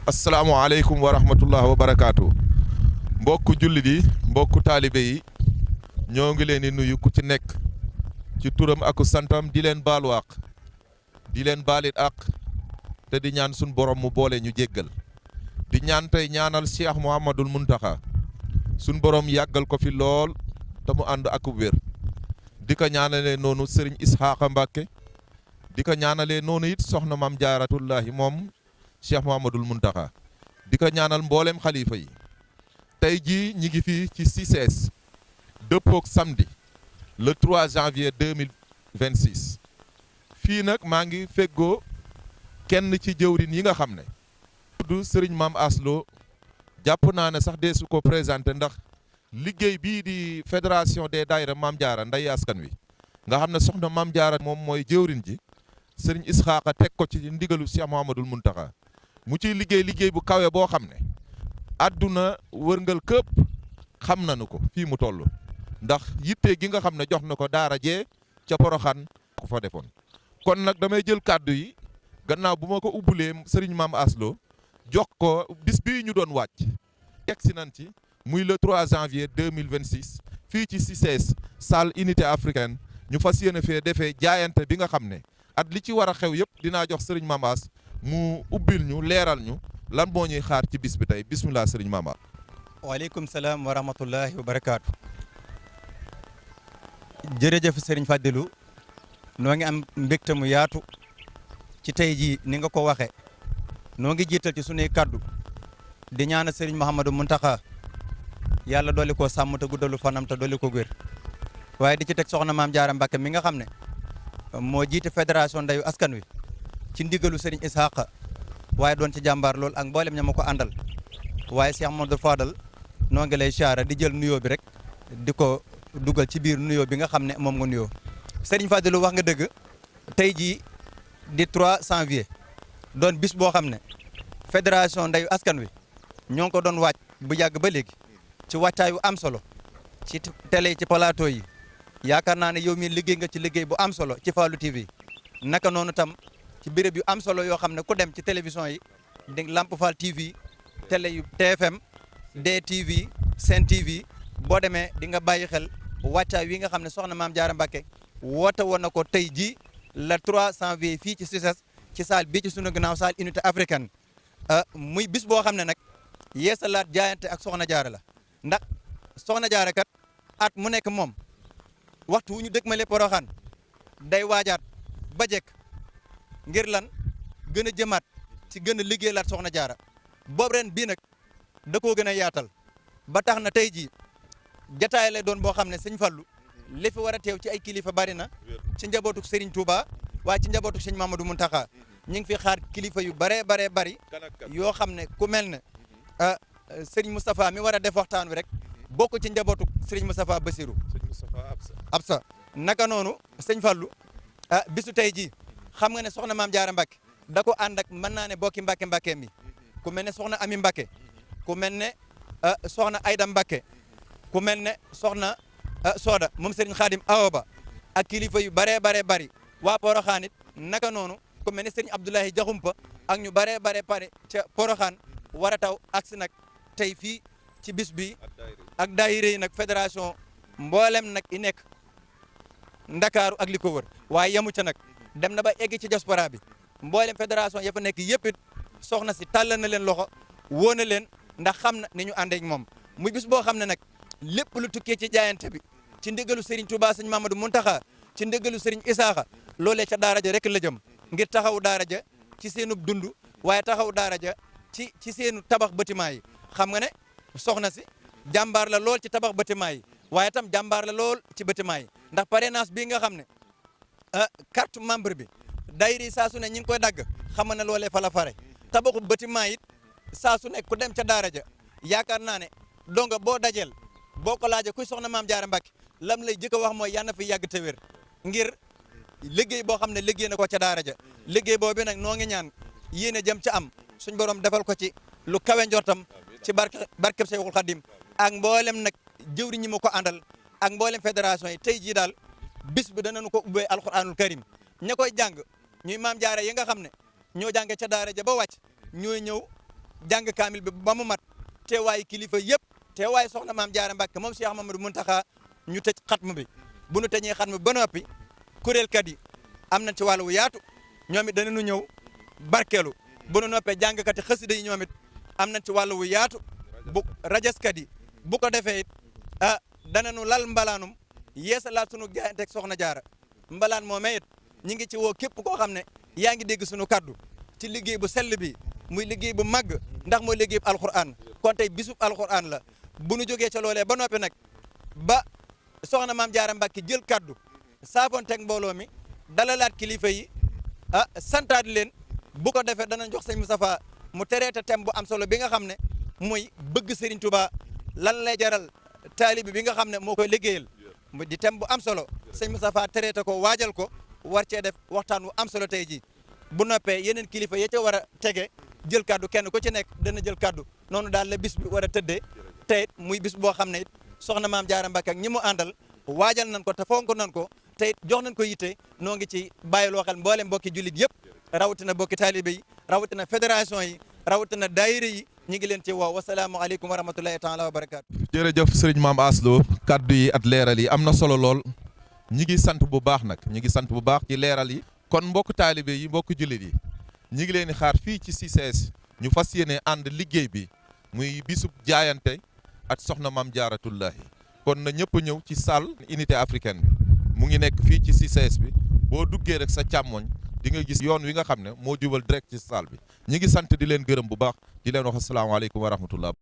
asalaamaaleykum wa rahmatullah wa barakaatu. mbokku jullit yi mbokku taalibe yi ñoo ngi leen di nuyu ku ci nekk ci turam ak santam di leen baalu àq di leen baalit àq te di ñaan suñ borom mu boole ñu jéggal di ñaan tey ñaanal Cheikh Mouhamadul Muntaxa suñ borom yàggal ko fi lool te mu ànd ak wér di ko ñaanalee noonu Serigne Isxaaqa Mbàkke di ko ñaanalee noonu it soxna Maam Jaaratullaahi moom Cheikh Mouhamadul Muntaxa di ko ñaanal mboolem xalifa yi tey jii ñi ngi fii ci CICES dëppook samedi le 3 janvier 2026 fii nag maa ngi feggoo kenn ci jëwrin yi nga xam ne tudd Serigne Mame Aslo jàpp naa ne sax dee su ko présenté ndax liggéey bii di fédération des daayira Mame Diarra nday askan wi nga xam ne soxna Mame Diarra moom mooy jëwrin ji Serigne Isxaaqa teg ko ci ndigalu Cheikh Mouhamadul Muntaxa mu ciy liggéey bu kawe boo xam ne àdduna wërngal këpp xam nañu ko fii mu toll ndax yitte gi nga xam ne jox na ko daara jee ca Poroxaan ko fa defoon kon nag damay jël kàddu yi gannaaw bu ma ko ubbulee Serigne Mame Aslo jox ko bis bii ñu doon wàcc yegg si nañ ci muy le 3 janvier 2026 fii ci CICES salle unité africaine ñu fas yéene fee defee jaayante bi nga xam ne at li ci war a xew yëpp dinaa jox Serigne Mame As mu ubbil ñu leeral ñu lan moo ñuy xaar ci bis bi tey bismillah Serigne Mame As. waaleykum salaam wa rahmatullahi wa barakaatu. jërëjëf Serigne Fadilou noo ngi am mbégte mu yaatu ci tey jii ni nga ko waxee noo ngi jiital ci sunuy kaddu di ñaanal Serigne Mouhamadou Mountakha yàlla dolli koo sàmm te guddalu fanam te dolli ko wér waaye di ci teg soxna Maam Jaara Mbàkke mi nga xam ne moo jiite fédération ndayu askan wi ci ndigalu Serigne Isxaaqa waaye doon ci jàmbaar lool ak mboolem ña ma ko àndal waaye Cheikh Mamadou Fadal noo ngi lay siyaara di jël nuyoo bi rek di ko dugal ci biir nuyoo bi nga xam ne moom nga nuyoo Serigne Fadilou wax nga dëgg tey jii di 3 janvier doon bis boo xam ne fédération ndayu askan wi ñoo ngi ko doon waaj bu yàgg ba léegi ci wàccaayu am solo ci télé yi ci plateau yi yaakaar naa ne yow mii liggéey nga ci liggéey bu am solo ci Fallou TV naka noonu tam ci béréb yu am solo yoo xam ne ku dem ci télévision yi di Lamp Fall TV télé yu TFM DTV Sen TV boo demee di nga bàyyi xel wàccaay wi nga xam ne soxna Maam Jaara Mbàkke woote woon na ko tey jii le 3 janvier fii ci CICES ci salle bii ci sunu gannaaw salle unité africaine muy bis boo xam ne nag yeesalaat jaayante ak soxna Jaara la ndax soxna Jaara kat at mu nekk moom waxtu wu ñu dëgmale Poroxaan day waajaat ba jekk ngir lan gën a jëmaat ci gën a liggéeyalaat soxna Jaara boobu ren bii nag da koo gën a yaatal ba tax na tey jii jataay lay doon boo xam ne sëñ Fallu li fi war a teew ci ay kilifa bari na ci njabootuk Serigne Touba waaye ci njabootuk sëñ Mamadou Muntaxa ñu ngi fi xaar kilifa yu baree bari yoo xam ne ku mel ne Serigne Moustapha mi war a def waxtaan wi rek bokk ci njabootuk Serigne Moustapha Bassirou Absa naka noonu sëñ Fallu bisu tey jii xam nga ne soxna Maam Jaara Mbàkke da ko ànd ak mën naa ne bokki Mbàkke mi ku mel ne soxna Ami Mbàkke ku mel ne soxna Ayda Mbàkke ku mel ne soxna Sooda moom Serigne Khadim Awa Ba ak kilifa yu baree bari waa Poroxaan it naka noonu ku mel ne Serigne Abdoulaye Jaxumpa ak ñu baree pare ca Poroxaan war a taw agsi nag tey fii ci bis bi ak daayira yi nag fédération mboolem nag i nekk Ndakaaru ak li ko wër waaye yemu ca nag dem na ba egg ci diaspora bi mboolem fédération ya fa nekk yëpp it soxna si tàllal na leen loxo woo na leen ndax xam na ni ñu àndee ak moom muy bis boo xam ne nag lépp lu tukkee ci jaayante bi ci ndigalu Serigne Touba sëñ Mamadou Muntaxa ci ndigalu Serigne Isaaxa loolee ca daara ja rek la jëm ngir taxaw daara ja ci seenub dund waaye taxaw daara ja ci seenu tabax bâtiment yi xam nga ne soxna si jàmbaar la lool ci tabax bâtiment yi waaye tam jàmbaar la lool ci bâtiment yi ndax parrainage bii nga xam ne carte membre bi daayira saa su ne ñi ngi koy dagg xam nga ne loolee fa la fare tabaxu bâtiment yi saa su ne ku dem ca daara ja yaakaar naa ne donga boo dajeel boo ko laajee kuy soxna Maam Jaara Mbàkke lam lay jëkk a wax mooy yàlla na fi yàgg te wér ngir liggéey boo xam ne liggéey na ko ca daara ja liggéey boobu nag noo ngi ñaan yéene jëm ca am suñ borom defal ko ci lu kawe njortam ci barkeb Seexul Xadim ak mboolem nag jëwri ñi ma ko àndal ak mboolem fédération yi tey jii daal bis bi danañu ko ubbee alquranul karim ña koy jàng ñuy Maam Jaara yi nga xam ne ñoo jànge ca daara ja ba wàcc ñooy ñëw jàng kaamil bi ba mu mat teewaayu kilifa yëpp teewaayu soxna maam Jaara Mbàkke moom Cheikh Mamadou Muntaxa ñu tëj xatmu bi bu nu tëjee xatmu bi ba noppi kuréelkat yi am nañ ci wàllu wu yaatu ñoom it danañu ñëw barkeelu bu nu noppee jàngkat yi xasida yi ñoom it am nañ ci wàllu wu yaatu bu rajaskat yi bu ko defee it danañu lal mbalaanum yeesalaat sunu jaayanteeg soxna jaara mbalaan moomee it ñi ngi ci woo képp koo xam ne yaa ngi dégg sunu kaddu ci liggéey bu sell bi muy liggéey bu màgg ndax mooy liggéey bu alquran kon tey bisub alquran la bu nu jógee ca loolee ba noppi nag ba soxna maam jaara Mbàkke jël kaddu saafoonteeg mbooloo mi dalalaat kilifa yi santaat leen bu ko defee danañ jox sëñ Moustapha mu tereete thème bu am solo bi nga xam ne muy bëgg Serigne Touba lan lay jaral taalibi bi nga xam ne moo koy liggéeyal mu di thème bu am solo sëñ Moustapha tereete ko waajal ko war cee def waxtaan wu am solo tey jii bu noppee yeneen kilifa ya ca war a tege jël kaddu kenn ku ci nekk dana jël kaddu noonu daal la bis bi war a tëddee te it muy bis boo xam ne it soxna maam Jaara Mbàkke ak ñi mu àndal waajal nañ ko te fonk nañ ko te it jox nañ ko yitte noo ngi ci bàyyiloo xel mboolem mbokki jullit yëpp rawatina mbokki taalibe yi rawatina fédération yi rawatina daayira yi ñu ngi leen ci woo wasalaamualeykum wa rahmatullahi taala wa barakaatu. jërëjëf sëriñ maam Aslo kaddu yi at leeral yi am na solo lool ñi ngi sant bu baax nag ñi ngi sant bu baax ci leeral yi. kon mbokk taalibe yi mbokk jullit yi ñi ngi leen di xaar fii ci CICES ñu fas yéene ànd liggéey bi muy bisub jaayante ak soxna maam jaaratullahi kon na ñëpp ñëw ci salle unité africaine bi mu ngi nekk fii ci CICES bi boo duggee rek sa càmmoñ di nga gis yoon wi nga xam ne moo jubal direct ci salle bi ñi ngi sant di leen gërëm bu baax di leen wax asalaamaaleykum wa rahmatullah